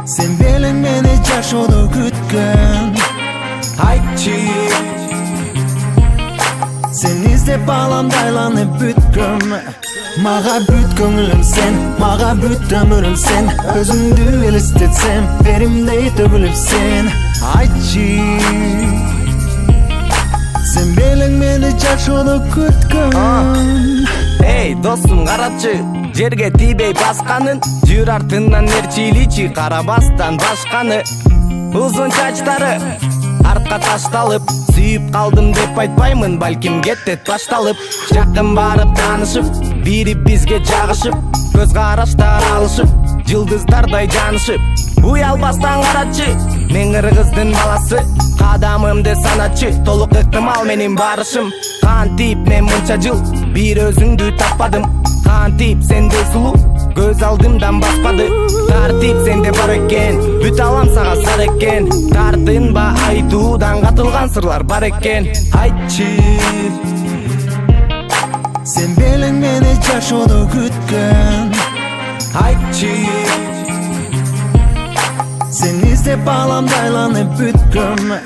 Sen belim meni жашоодо күткөн айтчы Sen издеп аламды айланып бүткөм Мага бүт көңүлүм сен, мага бүт өмүрүм сен Өзүңдү элестетсем, беримдей төгүлүп сен айтчы Sen белиң мени жашоодо күткөн Эй, досум карачы, жерге тийбей басканын Жүр артынан ээрчиличи, карабастан башканы Узун чачтары артка ташталып Сүйүп калдым деп айтпаймын, балким кеттет башталып Жакын барып таанышып, бири бизге жагышып Көз караштар алышып, жылдыздардай жанышып Уялбастан карачы, мен кыргыздын баласы Кадамымды саначы, толук ыктымал менин барышым Кантип мен мынча жыл, бир өзүңдү таппадым Кантип сенде сулуу, көз алдымдан баспады Тартип сенде бар экен, бүт алам сага зар экен Тартынба айтуудан катылган сырлар бар экен айтчы Sen белиң мени жашоодо күткөн айтчы Sen издеп аламды айланып бүткөм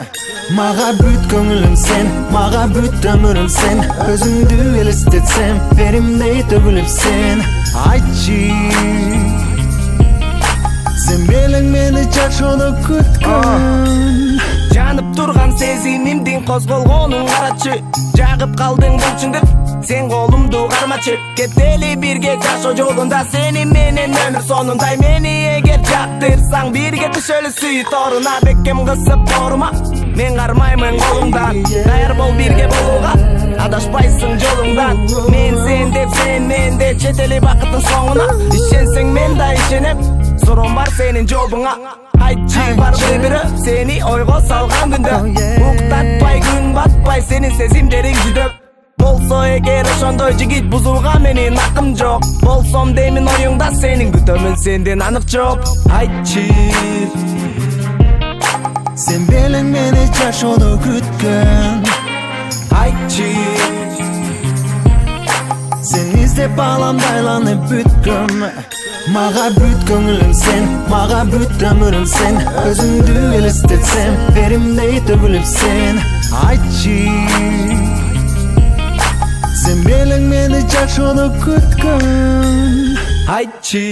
Мага бүт көңүлүм сен, мага бүт өмүрүм сен Өзүңдү элестетсем, беримдей төгүлүп сен айтчы Sen белиң мени жашоодо күткөн Жанып турган сезимимдин козголгонун карачы Жагып калдың булчундуп, сен колумду кармачы Кетели бирге жашоо жолунда сени менен өмүр сонундай Мени эгер жактырсаң бирге түшөлү сүй торуна Бекем кысып корума, мен кармаймын колуңдан Даяр бол бирге болууга, адашпайсың жолуңдан Мен сен деп сен мен деп жетели бакыттын соңуна Ишенсең мен да ишенем, сором бар сенин жообуңа айтчы барбы бирөө сени ойго салган күндө Уктатпай күн батпай сенин сезимдериң жүдөп Болсо эгер ошондой жигит бузууга менин акым жок Болсом деймин оюңда сенин күтөмүн сенден анык жооп айтчы Sen белиң мени жашоодо күткөн айтчы Sen издеп аламды айланып бүткөм Мага бүт көңүлүм сен, мага бүт өмүрүм сен Өзүңдү элестетсем, беримдей төгүлүп сен айтчы Sen белиң мени жашоодо күткөн айтчы